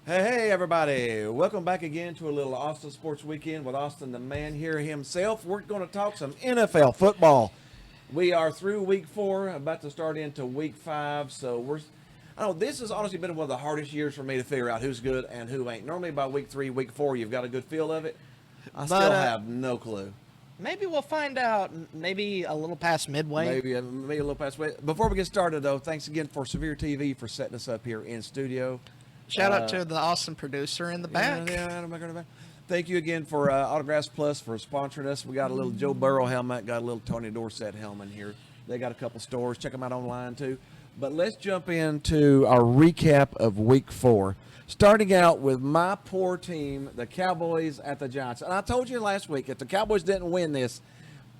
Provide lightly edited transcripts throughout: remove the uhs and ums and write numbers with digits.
Hey, everybody. Welcome back again to a little Austin Sports Weekend with Austin the Man here himself. We're going to talk some NFL football. We are through week 4, about to start into week 5. So I know this has honestly been one of the hardest years for me to figure out who's good and who ain't. Normally by week 3, week 4, you've got a good feel of it. I still have no clue. Maybe we'll find out maybe a little past midway. Maybe a little past way. Before we get started, though, thanks again for Severe TV for setting us up here in studio. Shout out to the awesome producer in the back. Thank you again for Autographs Plus for sponsoring us. We got a little Joe Burrow helmet, got a little Tony Dorsett helmet here. They got a couple stores. Check them out online, too. But let's jump into our recap of Week 4. Starting out with my poor team, the Cowboys at the Giants. And I told you last week, if the Cowboys didn't win this,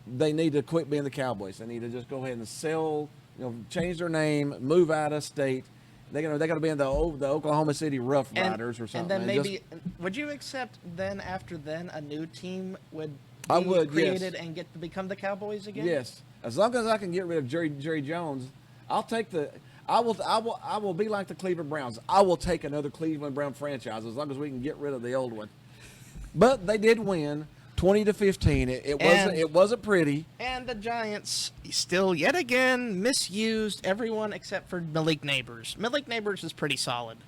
they need to quit being the Cowboys. They need to just go ahead and sell, change their name, move out of state. They're gonna be in the Oklahoma City Rough Riders or something. And then maybe would you accept then after then a new team would be I would, created yes. and get to become the Cowboys again? Yes, as long as I can get rid of Jerry Jones, I'll take the. I will be like the Cleveland Browns. I will take another Cleveland Brown franchise as long as we can get rid of the old one. But they did win 20-15. It wasn't pretty. And the Giants still yet again misused everyone except for Malik Neighbors. Malik Neighbors is pretty solid.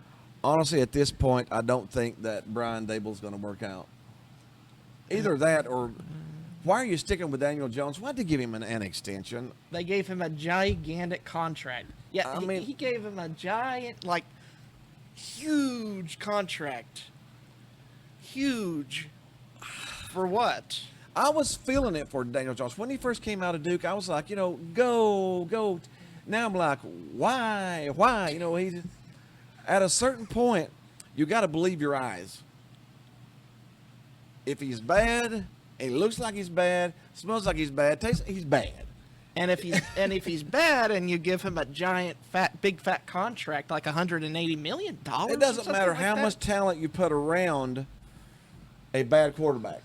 Honestly, at this point, I don't think that Brian Dable's going to work out. Either that or why are you sticking with Daniel Jones? Why'd they give him an extension? They gave him a gigantic contract. Yeah, he gave him a giant, huge contract. Huge. For what? I was feeling it for Daniel Jones. When he first came out of Duke, I was like, go. Now I'm like, why? He's at a certain point, you got to believe your eyes. If he's bad, he looks like he's bad, smells like he's bad, tastes, he's bad. And if he's bad, and you give him a giant, big fat contract like $180 million, it doesn't matter how much talent you put around a bad quarterback.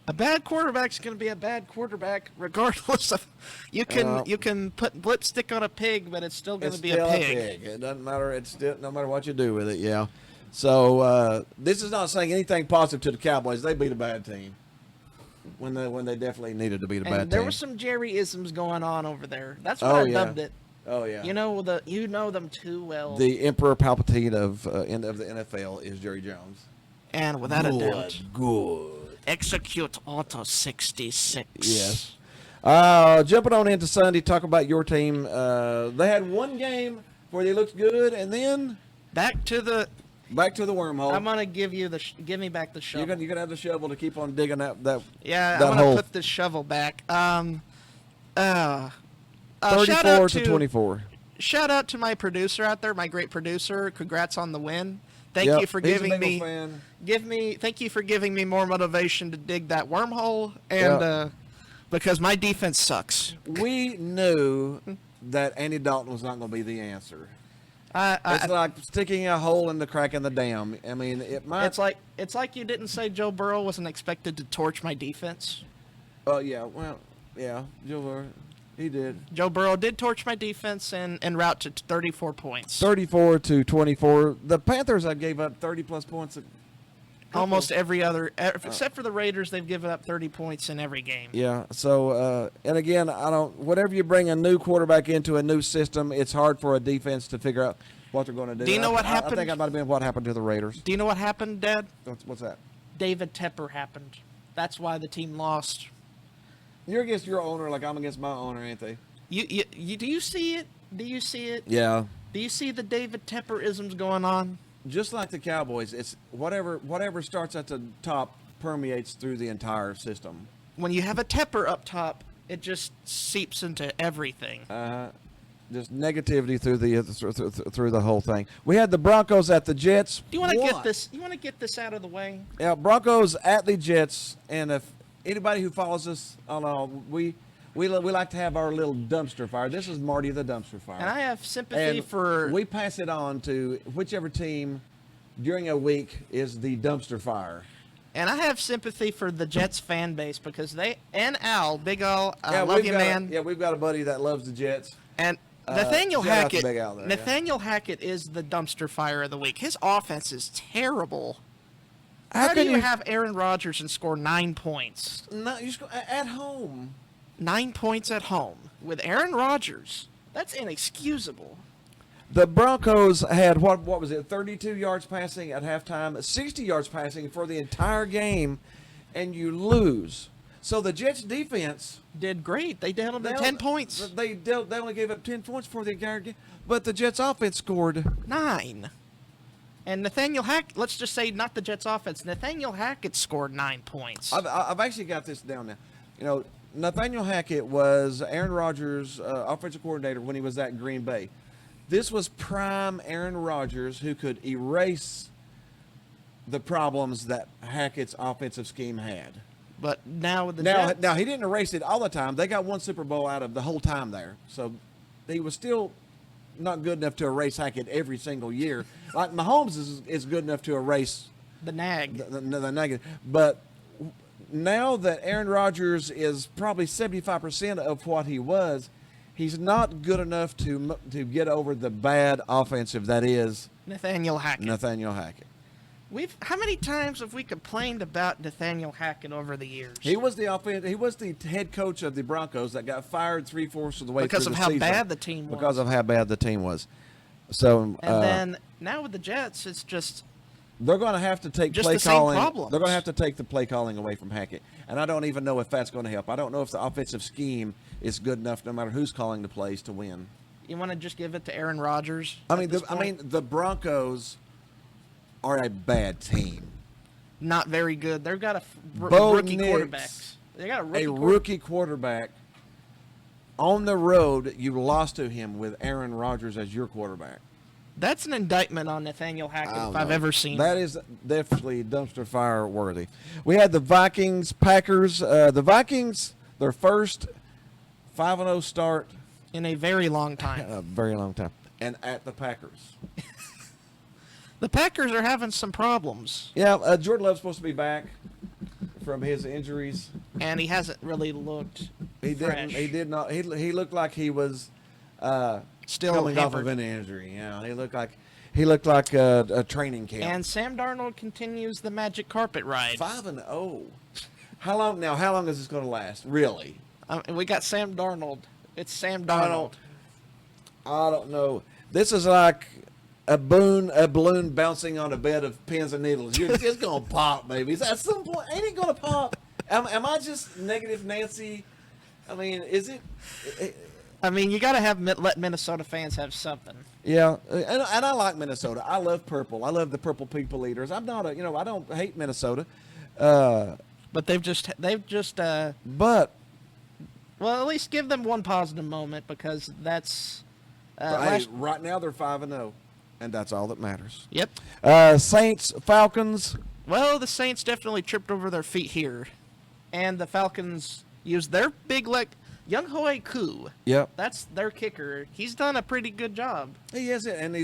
A bad quarterback's going to be a bad quarterback, regardless of. You can put lipstick on a pig, but it's still going to be a pig. It doesn't matter. It's still no matter what you do with it. Yeah. So this is not saying anything positive to the Cowboys. They beat a bad team when they definitely needed to beat a bad team. There were some Jerry-isms going on over there. That's why I dubbed it. Oh yeah. You know them too well. The Emperor Palpatine of the NFL is Jerry Jones. And without a doubt, good. Execute Auto 66. Yes. Jumping on into Sunday, talk about your team. They had one game where they looked good, and then back to the wormhole. I'm gonna give me back the shovel. You're gonna have the shovel to keep on digging that. Yeah, that I'm gonna put the shovel back. 34 to 24. Shout out to my producer out there, my great producer. Congrats on the win. Thank you for giving me more motivation to dig that wormhole, and because my defense sucks. We knew that Andy Dalton was not going to be the answer. It's like sticking a hole in the crack in the dam. I mean, it might. It's like you didn't say Joe Burrow wasn't expected to torch my defense. Oh yeah, well, yeah, Joe Burrow. He did. Joe Burrow did torch my defense and route to 34 points. 34 to 24. The Panthers, I gave up 30-plus points. Almost every other, except for the Raiders, they've given up 30 points in every game. Yeah. So, and again, whatever you bring a new quarterback into a new system, it's hard for a defense to figure out what they're going to do. Do you know what happened? I think that might have been what happened to the Raiders. Do you know what happened, Dad? What's that? David Tepper happened. That's why the team lost. You're against your owner like I'm against my owner, ain't they? Do you see it? Do you see it? Yeah. Do you see the David Tepper-isms going on? Just like the Cowboys, it's whatever starts at the top permeates through the entire system. When you have a Tepper up top, it just seeps into everything. Just negativity through the whole thing. We had the Broncos at the Jets. Do you want to get this? You want to get this out of the way? Yeah, Broncos at the Jets, and if anybody who follows us, I don't know, we like to have our little dumpster fire. This is Marty the dumpster fire. And I have sympathy for. We pass it on to whichever team during a week is the dumpster fire. And I have sympathy for the Jets fan base because Big Al, love you, man. We've got a buddy that loves the Jets. And Nathaniel shout out to Hackett. Big Al there, yeah. Nathaniel Hackett is the dumpster fire of the week. His offense is terrible. How How do can you have Aaron Rodgers and score 9 points? No, you score at home. 9 points at home with Aaron Rodgers. That's inexcusable. The Broncos had what was it? 32 yards passing at halftime, 60 yards passing for the entire game, and you lose. So the Jets defense Did great. They held him to 10 points. They only gave up 10 points for the entire game, but the Jets offense scored 9. And Nathaniel Hackett, let's just say not the Jets offense, Nathaniel Hackett scored 9 points. I've actually got this down now. You know, Nathaniel Hackett was Aaron Rodgers' offensive coordinator when he was at Green Bay. This was prime Aaron Rodgers who could erase the problems that Hackett's offensive scheme had. But now with the Now, Jets, now he didn't erase it all the time. They got one Super Bowl out of the whole time there, so he was still not good enough to erase Hackett every single year. Like Mahomes is good enough to erase the nag. the negative, but now that Aaron Rodgers is probably 75% of what he was, he's not good enough to get over the bad offensive that is Nathaniel Hackett. Nathaniel Hackett. How many times have we complained about Nathaniel Hackett over the years? He was the head coach of the Broncos that got fired 3/4 of the way Because through of the how season. bad the team was. Because of how bad the team was. So And then now with the Jets, it's just they're going to have to take Just play the same calling. problems. They're going to have to take the play calling away from Hackett, and I don't even know if that's going to help. I don't know if the offensive scheme is good enough, no matter who's calling the plays, to win. you want to just give it to Aaron Rodgers. I at mean, this point? the Broncos are a bad team. Not very good. They've got Bo rookie Nix, quarterbacks. They got A rookie quarterback on the road. You lost to him with Aaron Rodgers as your quarterback. That's an indictment on Nathaniel Hackett I don't if I've know. ever seen. That is definitely dumpster fire worthy. We had the Vikings, Packers. The Vikings, their first 5-0 start in a very long in time. a very long time, and at the Packers. The Packers are having some problems, Yeah, Jordan Love's supposed to be back from his injuries. and he hasn't really looked He fresh. didn't. He did not. He looked like he was Still coming off of hampered. an injury. Yeah, he looked like a training camp. And Sam Darnold continues the magic carpet ride. 5-0. How long now? How long is this going to last? Really? We got Sam Darnold. It's Sam Darnold. I don't know. This is like a balloon bouncing on a bed of pins and needles. It's going to pop, baby. At some point, ain't it going to pop? Am I just negative Nancy? I mean, is it? I mean, you got to let Minnesota fans have something. Yeah, and I like Minnesota. I love purple. I love the purple people eaters. I'm not I don't hate Minnesota. But they've just But well, at least give them one positive moment because that's hey, right now they're 5-0, and that's all that matters. Yep. Saints, Falcons. Well, the Saints definitely tripped over their feet here, and the Falcons used their big leg. Young Hoei Koo, Yep, that's their kicker. He's done a pretty good job. he is it, and he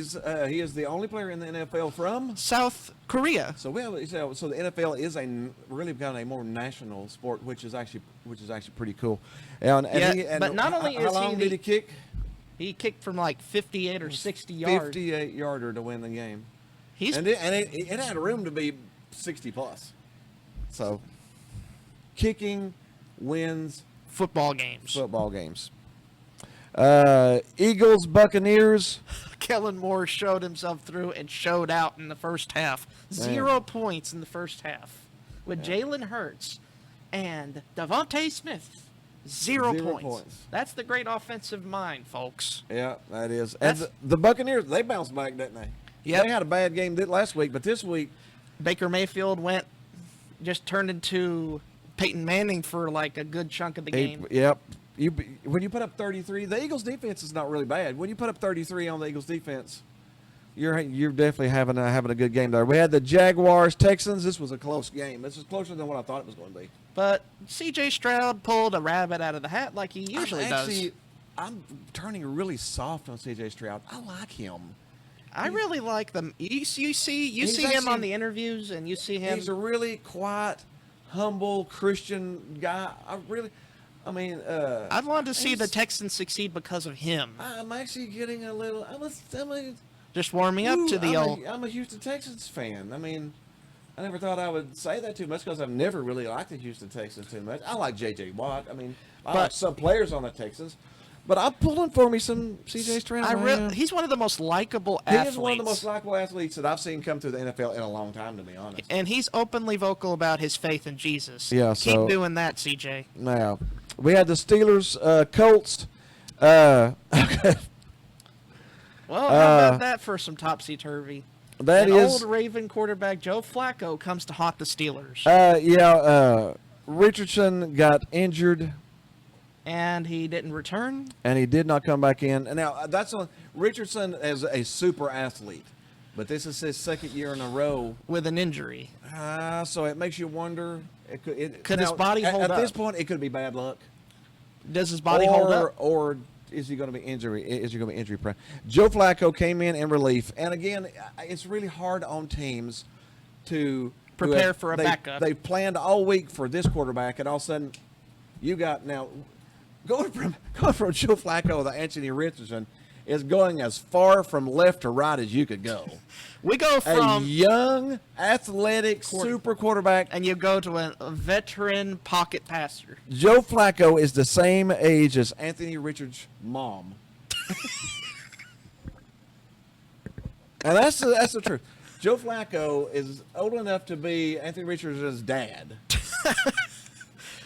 is the only player in the NFL from. South Korea. So so the NFL is really become a more national sport, which is actually pretty cool. And Yeah, but not only how is he long did he kick? He kicked from like 58 or 60 yards. 58-yarder to win the game. He's And it had room to be 60 plus. So, kicking wins football games. football games. Eagles, Buccaneers. Kellen Moore showed himself through and showed out in the first half. 0 points in the first half. With Jalen Hurts and Devontae Smith. 0 Zero points. points. That's the great offensive mind, folks. Yeah, that is. And the Buccaneers, they bounced back, didn't they? Yep. They had a bad game last week, but this week, Baker Mayfield just turned into Peyton Manning for like a good chunk of the game. Yep. When you put up 33, the Eagles' defense is not really bad. When you put up 33 on the Eagles' defense, you're definitely having a good game there. We had the Jaguars, Texans. This was a close game. This is closer than what I thought it was going to be. But C.J. Stroud pulled a rabbit out of the hat like he usually does. I'm turning really soft on C.J. Stroud. I like him. I really like them. You see him actually- on the interviews, and you see him. He's a really quiet, humble Christian guy. I mean, I'd want to see the he's- Texans succeed because of him. I'm actually getting a little. Just warming up to the old. I'm a Houston Texans fan. I mean, I never thought I would say that too much because I've never really liked the Houston Texans too much. I like J.J. Watt. I mean, I like But- some players on the Texans, but I'm pulling for me some C.J. Stroud. He's one of the most likable He athletes. is one of the most likable athletes that I've seen come through the NFL in a long time, to be honest. And he's openly vocal about his faith in Jesus. Yeah, Keep so- doing that, CJ. Now, we had the Steelers, Colts. Well, how about that for some topsy-turvy? That An is, old Raven quarterback Joe Flacco comes to haunt the Steelers. Richardson got injured And he didn't return. and he did not come back in. And now Richardson is a super athlete, but this is his second year in a row. With an injury. So it makes you wonder. Could his body hold At this up? point, it could be bad luck. Does his body hold up? Or is he going to be injury? Is he going to be injury prone? Joe Flacco came in relief, and again, it's really hard on teams to Prepare for a backup. They planned all week for this quarterback, and all of a sudden, you got now going from Joe Flacco to Anthony Richardson is going as far from left to right as you could go. We go A from young, athletic, super quarterback. and you go to a veteran pocket passer. Joe Flacco is the same age as Anthony Richards' mom. And that's the truth. Joe Flacco is old enough to be Anthony Richards' dad.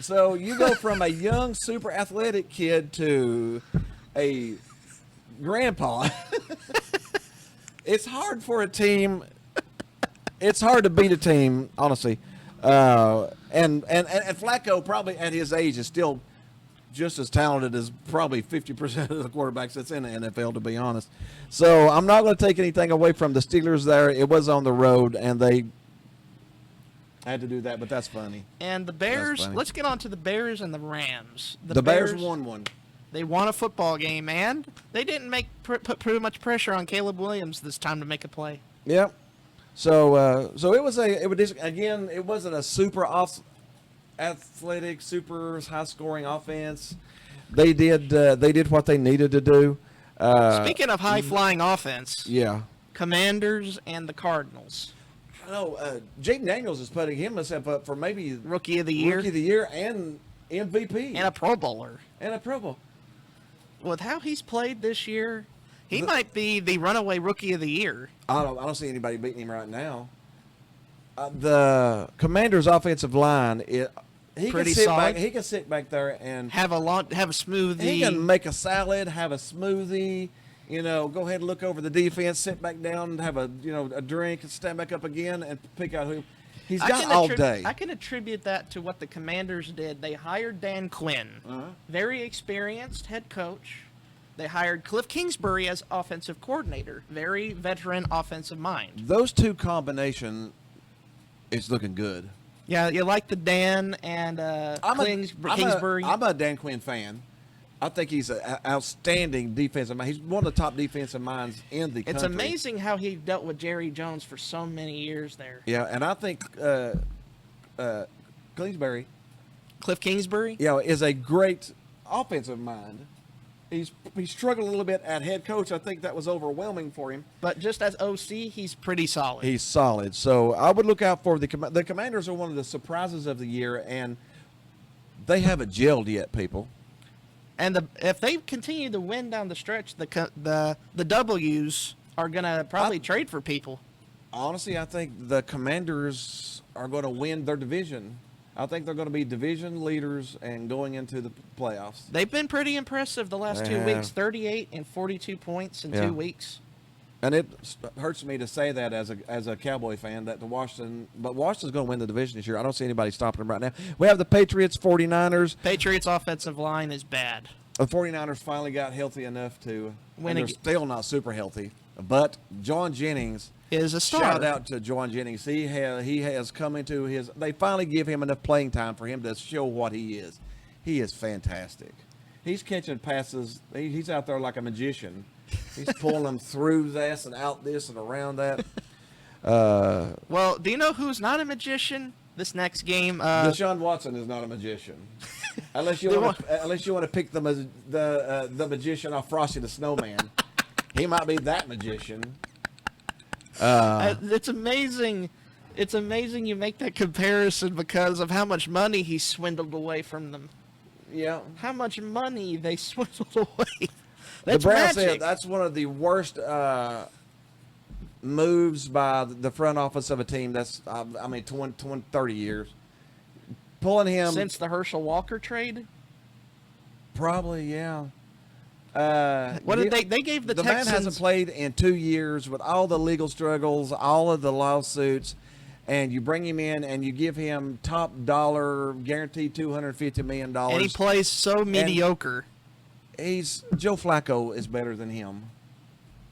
So you go from a young, super athletic kid to a grandpa. It's hard for a team. It's hard to beat a team, honestly. And Flacco, probably at his age, is still just as talented as probably 50% of the quarterbacks that's in the NFL, to be honest. So I'm not going to take anything away from the Steelers there. It was on the road, and they had to do that, but that's funny. And the Bears, funny. let's get on to the Bears and the Rams. The Bears won one. They won a football game, and they didn't put pretty much pressure on Caleb Williams this time to make a play. Yep. So it wasn't a super athletic, super high scoring offense. They did what they needed to do. Speaking of high-flying offense, Yeah. Commanders and the Cardinals. I know Jaden Daniels is putting himself up for maybe Rookie of the year Rookie of the Year and MVP and a Pro Bowler. and a Pro Bowl. With how he's played this year, he might be the runaway Rookie of the Year. I don't see anybody beating him right now. The Commanders' offensive line, he Pretty can sit solid. back. He can sit back there and Have a smoothie. he can make a salad, have a smoothie. Go ahead and look over the defense, sit back down, and have a drink, and stand back up again, and pick out who. He's got all day. I can attribute that to what the Commanders did. They hired Dan Quinn, very experienced head coach. They hired Cliff Kingsbury as offensive coordinator, very veteran offensive mind. Those two combination is looking good. Yeah, you like the Dan and Kingsbury. I'm a Dan Quinn fan. I think he's an outstanding defensive mind. He's one of the top defensive minds in the country. It's amazing how he dealt with Jerry Jones for so many years there. Yeah, and I think Kingsbury, Cliff Kingsbury? is a great offensive mind. He struggled a little bit at head coach. I think that was overwhelming for him. But just as OC, he's pretty solid. He's solid. So I would look out for the Commanders are one of the surprises of the year, and they haven't gelled yet, people. And if they continue to win down the stretch, the W's are gonna probably trade for people. Honestly, I think the Commanders are going to win their division. I think they're going to be division leaders and going into the playoffs. They've been pretty impressive the last 2 Yeah. weeks. 38 and 42 points in Yeah. 2 weeks. And it hurts me to say that as a Cowboy fan but Washington's going to win the division this year. I don't see anybody stopping them right now. We have the Patriots, 49ers. Patriots offensive line is bad. The 49ers finally got healthy enough to Win and they're again. still not super healthy. But John Jennings, Is a star. shout out to John Jennings. He has come into his. They finally give him enough playing time for him to show what he is. He is fantastic. He's catching passes. He's out there like a magician. He's pulling them through this and out this and around that. Well, do you know who's not a magician? This next game, Deshaun Watson is not a magician. Unless you They want to pick the magician off Frosty the Snowman. He might be that magician. It's amazing. It's amazing you make that comparison because of how much money he swindled away from them. Yeah. How much money they swindled away. The That's Browns magic. said that's one of the worst moves by the front office of a team that's, 30 years. Pulling him. Since the Herschel Walker trade. Probably, yeah. What did they gave the man Texans? hasn't played in 2 years with all the legal struggles, all of the lawsuits, and you bring him in and you give him top dollar guaranteed $250 million. And he plays so mediocre. Joe Flacco is better than him.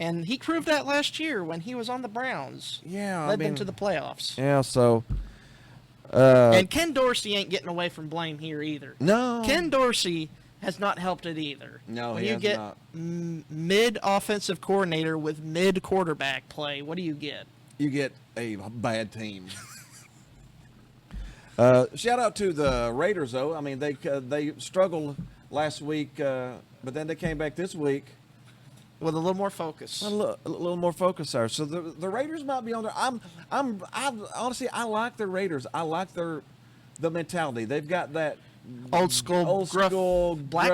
And he proved that last year when he was on the Browns. Yeah, Led them to the playoffs. Yeah, so. And Ken Dorsey ain't getting away from blame here either. No. Ken Dorsey has not helped it either. No, when he you has get not. mid offensive coordinator with mid quarterback play, what do you get? You get a bad team. Shout out to the Raiders, though. I mean, they struggled last week, but then they came back this week With a little more focus. a little more focus there. So the Raiders might be on there. I honestly, I like the Raiders. I like the mentality. They've got that Old school, gruff, black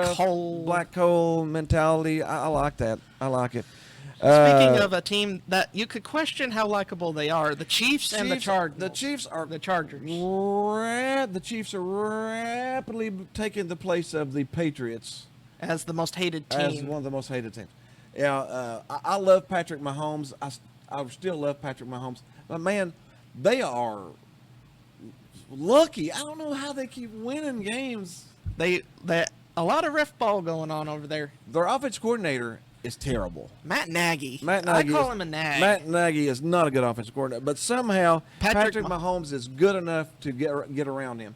hole mentality. I like that. I like it. Speaking of a team that you could question how likable they are, the Chiefs and the Chargers. The Chiefs are the Chargers. The Chiefs are rapidly taking the place of the Patriots As the most hated team. as one of the most hated teams. Yeah, I love Patrick Mahomes. I still love Patrick Mahomes. But man, they are lucky. I don't know how they keep winning games. They a lot of ref ball going on over there. Their offense coordinator is terrible. Matt Nagy. Matt I Nagy call is- him a nag. Matt Nagy is not a good offensive coordinator, but somehow Patrick Mahomes is good enough to get around him.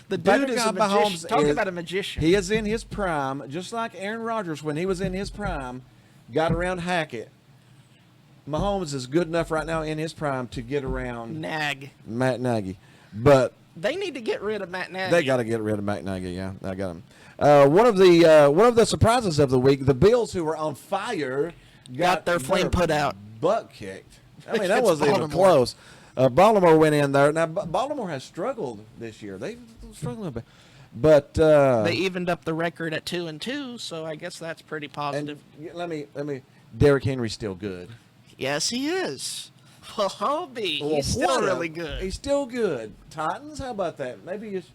the dude Patrick is a Mahomes magician. Talk is- about a magician. He is in his prime, just like Aaron Rodgers when he was in his prime, got around Hackett. Mahomes is good enough right now in his prime to get around Nag. Matt Nagy, but They need to get rid of Matt Nagy. they got to get rid of Matt Nagy. Yeah, I got him. One of the surprises of the week, the Bills, who were on fire, Got their flame put out. butt kicked. I mean, that Against wasn't even Baltimore. close. Baltimore went in there. Now, Baltimore has struggled this year. They've struggled a bit. But They evened up the record at 2-2, so I guess that's pretty positive. and let me. Derrick Henry's still good. Yes, he is. Hobie, Well, he's still what a- really good. He's still good. Titans, how about that? Maybe it's.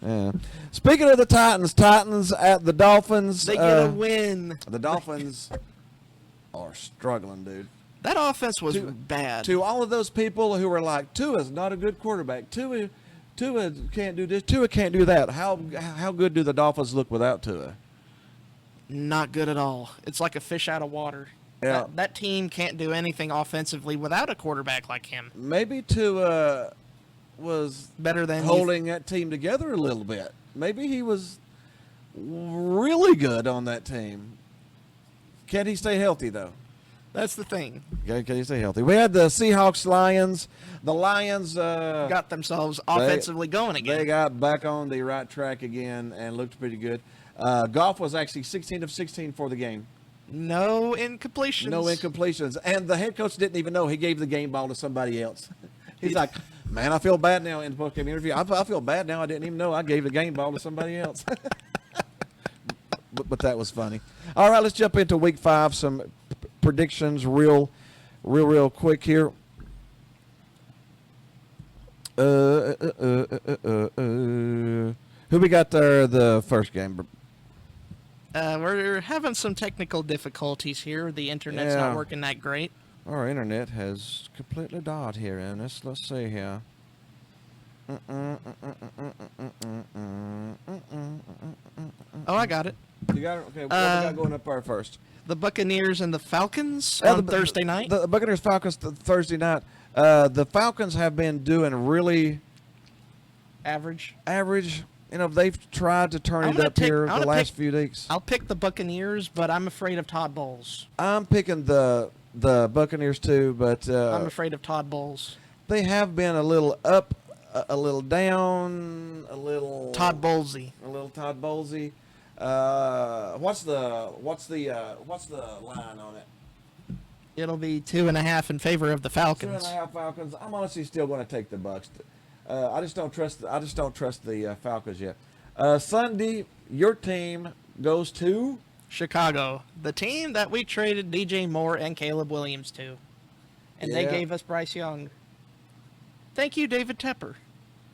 Yeah. Speaking of the Titans at the Dolphins. They get a win. The Dolphins are struggling, dude. That offense was To- bad. To all of those people who are like, Tua's not a good quarterback. Tua can't do this. Tua can't do that. How good do the Dolphins look without Tua? Not good at all. It's like a fish out of water. Yeah. That team can't do anything offensively without a quarterback like him. Maybe Tua was Better than holding that team together a little bit. Maybe he was really good on that team. Can he stay healthy, though? That's the thing. Can he stay healthy? We had the Seahawks Lions. The Lions Got themselves offensively going again. They got back on the right track again and looked pretty good. Goff was actually 16 of 16 for the game. No incompletions. No incompletions. And the head coach didn't even know he gave the game ball to somebody else. He's like, man, I feel bad now in the post-game interview. I feel bad now. I didn't even know I gave the game ball to somebody else. but that was funny. All right, let's jump into week 5. Some predictions real quick here. Who we got there the first game? We're having some technical difficulties here. The internet's Yeah. not working that great. Our internet has completely died here, and let's see here. Oh, I got it. You got it? Okay, what we got going up there first? The Buccaneers and the Falcons Yeah, on Thursday night. The Buccaneers Falcons Thursday night. The Falcons have been doing really Average. average. You know, they've tried to turn I'm it gonna up pick- here I'm the gonna last pick- few weeks. I'll pick the Buccaneers, but I'm afraid of Todd Bowles. I'm picking the Buccaneers too, but I'm afraid of Todd Bowles. they have been a little up a little down, a little Todd Bowlesy. a little Todd Bowlesy. What's the line on it? It'll be 2.5 in favor of the Falcons. 2.5 Falcons. I'm honestly still going to take the Bucks. I just don't trust. I just don't trust the Falcons yet. Sunday, your team goes to. Chicago, the team that we traded DJ Moore and Caleb Williams to. And they Yeah. gave us Bryce Young. Thank you, David Tepper.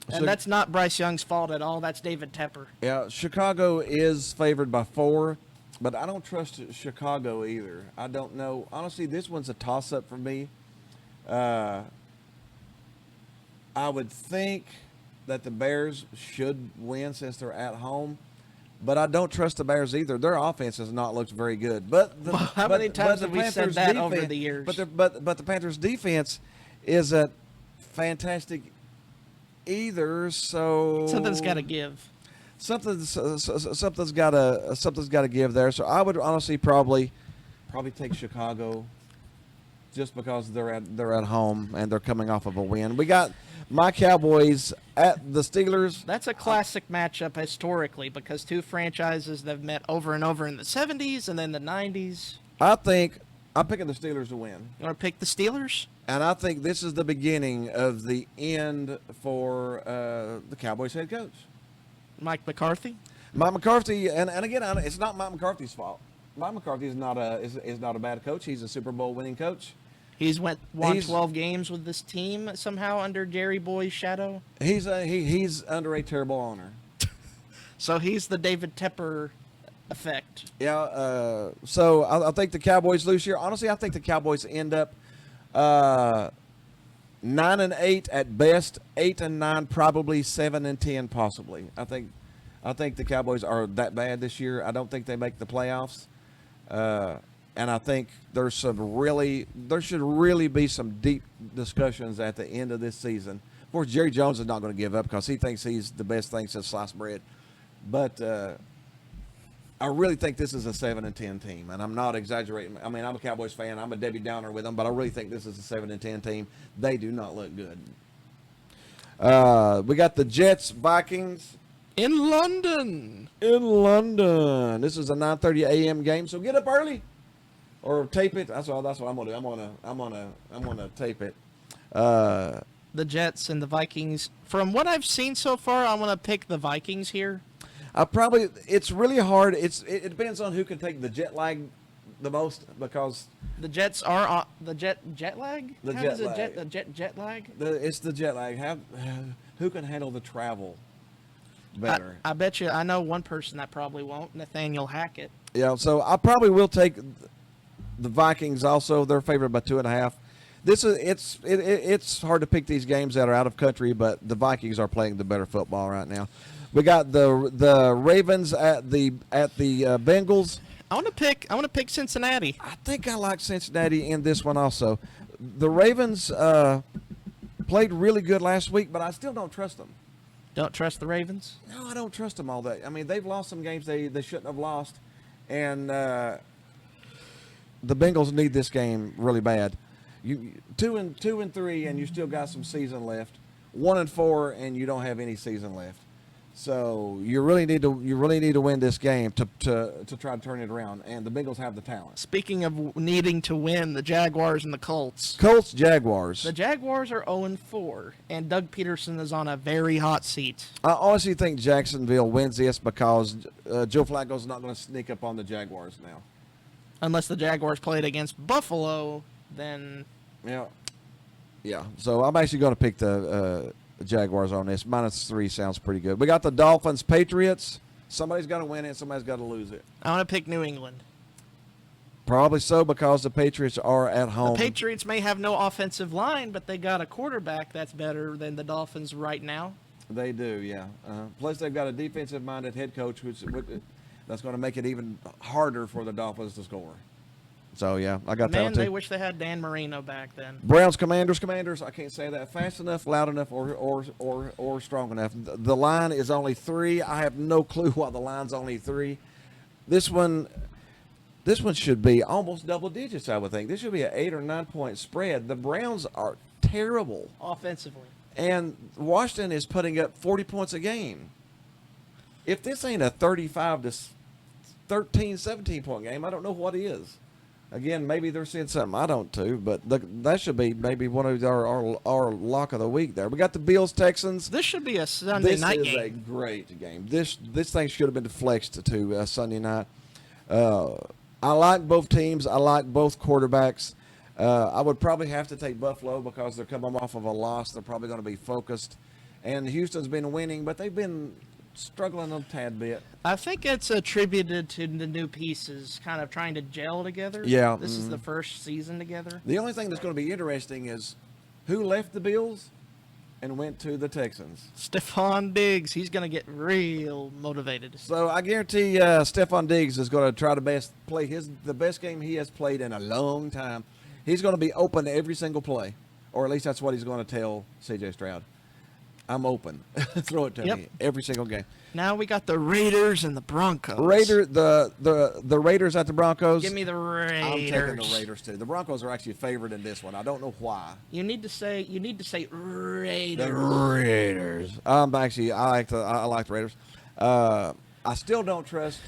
And So- that's not Bryce Young's fault at all. That's David Tepper. Yeah, Chicago is favored by 4, but I don't trust Chicago either. I don't know. Honestly, this one's a toss-up for me. I would think that the Bears should win since they're at home, but I don't trust the Bears either. Their offense has not looked very good. But the, How but- many but times the have we said Panthers' that over the years? But the Panthers' defense isn't fantastic either. So Something's got to give. something's got to give there. So I would honestly probably take Chicago, just because they're at home and they're coming off of a win. We got my Cowboys at the Steelers. That's a classic matchup historically because two franchises that have met over and over in the 70s and then the 90s. I think I'm picking the Steelers to win, You want to pick the Steelers? and I think this is the beginning of the end for the Cowboys head coach. Mike McCarthy? Mike McCarthy, and again, it's not Mike McCarthy's fault. Mike McCarthy is not a bad coach. He's a Super Bowl winning coach. He's won He's- 12 games with this team somehow under Jerry Boy's shadow. He's under a terrible owner. So he's the David Tepper effect. Yeah. So I think the Cowboys lose here. Honestly, I think the Cowboys end up 9-8 at best, 8-9, probably 7-10, possibly. I think the Cowboys are that bad this year. I don't think they make the playoffs. And I think there should really be some deep discussions at the end of this season. Of course, Jerry Jones is not going to give up because he thinks he's the best thing since sliced bread. But I really think this is a 7-10 team, and I'm not exaggerating. I mean, I'm a Cowboys fan. I'm a Debbie Downer with them, but I really think this is a 7-10 team. They do not look good. We got the Jets, Vikings. In London. In London. This is a 9:30 a.m. game, so get up early or tape it. That's what I'm gonna do. I'm gonna tape it. The Jets and the Vikings. From what I've seen so far, I want to pick the Vikings here. It's really hard. It depends on who can take the jet lag the most, because The Jets are on the jet lag. The How jet does it lag. the jet lag? it's the jet lag. Who can handle the travel better? I bet you I know one person that probably won't. Nathaniel Hackett. Yeah, so I probably will take the Vikings also. They're favored by 2.5. It's hard to pick these games that are out of country, but the Vikings are playing the better football right now. We got the Ravens at the Bengals. I want to pick Cincinnati. I think I like Cincinnati in this one also. The Ravens played really good last week, but I still don't trust them. Don't trust the Ravens. No, I don't trust them all that. I mean, they've lost some games they shouldn't have lost, and the Bengals need this game really bad. You 2-3, and you still got some season left. 1-4, and you don't have any season left. So you really need to win this game to try to turn it around. And the Bengals have the talent. Speaking of needing to win, the Jaguars and the Colts. Colts, Jaguars. The Jaguars are 0-4, and Doug Peterson is on a very hot seat. I honestly think Jacksonville wins this because Joe Flacco's not going to sneak up on the Jaguars now. Unless the Jaguars played against Buffalo, then Yeah. So I'm actually going to pick the Jaguars on this. -3 sounds pretty good. We got the Dolphins, Patriots. Somebody's got to win it. Somebody's got to lose it. I want to pick New England. Probably so, because the Patriots are at The home. Patriots may have no offensive line, but they got a quarterback that's better than the Dolphins right now. They do, yeah. Plus, they've got a defensive-minded head coach that's going to make it even harder for the Dolphins to score. So, yeah, I got that Man, one, too. they wish they had Dan Marino back then. Browns, Commanders. I can't say that fast enough, loud enough, or strong enough. The line is only 3. I have no clue why the line's only 3. This one should be almost double digits, I would think. This should be an 8 or 9 point spread. The Browns are terrible. Offensively. And Washington is putting up 40 points a game. If this ain't a 35 to 13, 17 point game, I don't know what is. Again, maybe they're seeing something I don't too, but that should be maybe one of our lock of the week there. We got the Bills Texans. This should be a Sunday night This is game. a great game. This thing should have been flexed to Sunday night. I like both teams. I like both quarterbacks. I would probably have to take Buffalo because they're coming off of a loss. They're probably going to be focused. And Houston's been winning, but they've been struggling a tad bit. I think it's attributed to the new pieces kind of trying to gel together. Yeah, This is the first season together. The only thing that's going to be interesting is who left the Bills and went to the Texans. Stephon Diggs, he's going to get real motivated. So I guarantee Stephon Diggs is going to try to play the best game he has played in a long time. He's going to be open every single play, or at least that's what he's going to tell C.J. Stroud. I'm open. Throw it to me every single game. Now we got the Raiders and the Broncos. The Raiders at the Broncos. Give me the Raiders. I'm taking the Raiders too. The Broncos are actually favored in this one. I don't know why. You need to say Raiders. The Raiders. I like the Raiders. I still don't trust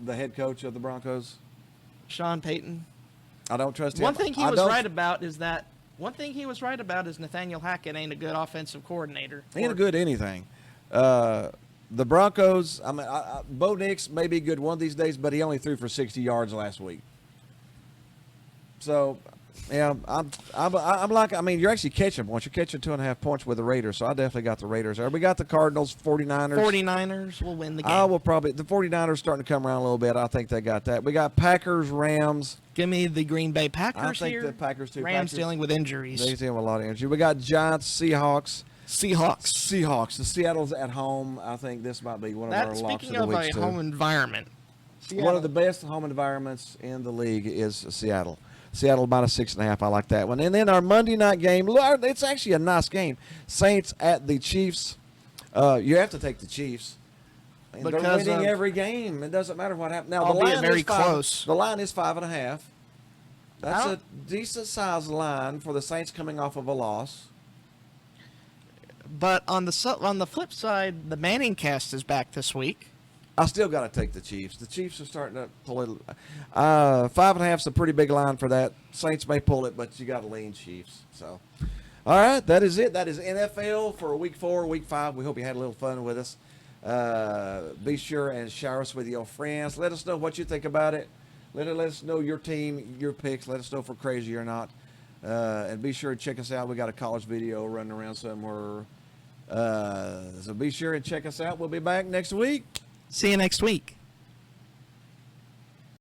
the head coach of the Broncos. Sean Payton. I don't trust him. One thing he was right about is Nathaniel Hackett ain't a good offensive coordinator. He ain't good at anything. The Broncos, I mean, Bo Nix may be good one of these days, but he only threw for 60 yards last week. So, yeah, I'm like, I mean, you're actually catching points. You're catching 2.5 points with the Raiders, so I definitely got the Raiders there. We got the Cardinals, 49ers. 49ers will win the game. I will probably, the 49ers starting to come around a little bit. I think they got that. We got Packers, Rams. Give me the Green Bay Packers I think here. the Packers too. Rams Packers, dealing with injuries. They're dealing with a lot of injury. We got Giants, Seahawks. Seahawks. The Seattle's at home. I think this might be one of our locks of Speaking the of week a too. home environment. One of the best home environments in the league is Seattle. Seattle about a 6.5. I like that one. And then our Monday night game. It's actually a nice game. Saints at the Chiefs. You have to take the Chiefs. And they're winning every game. It doesn't matter what happens. Now the line very close. The line is 5.5. That's a decent sized line for the Saints coming off of a loss. But on the flip side, the Manning cast is back this week. I still got to take the Chiefs. The Chiefs are starting to pull it. 5.5 is a pretty big line for that. Saints may pull it, but you got to lean Chiefs. So, all right, that is it. That is NFL for week 4, week 5. We hope you had a little fun with us. Be sure and share us with your friends. Let us know what you think about it. Let us know your team, your picks. Let us know if we're crazy or not. And be sure to check us out. We got a college video running around somewhere. So be sure and check us out. We'll be back next week. See you next week.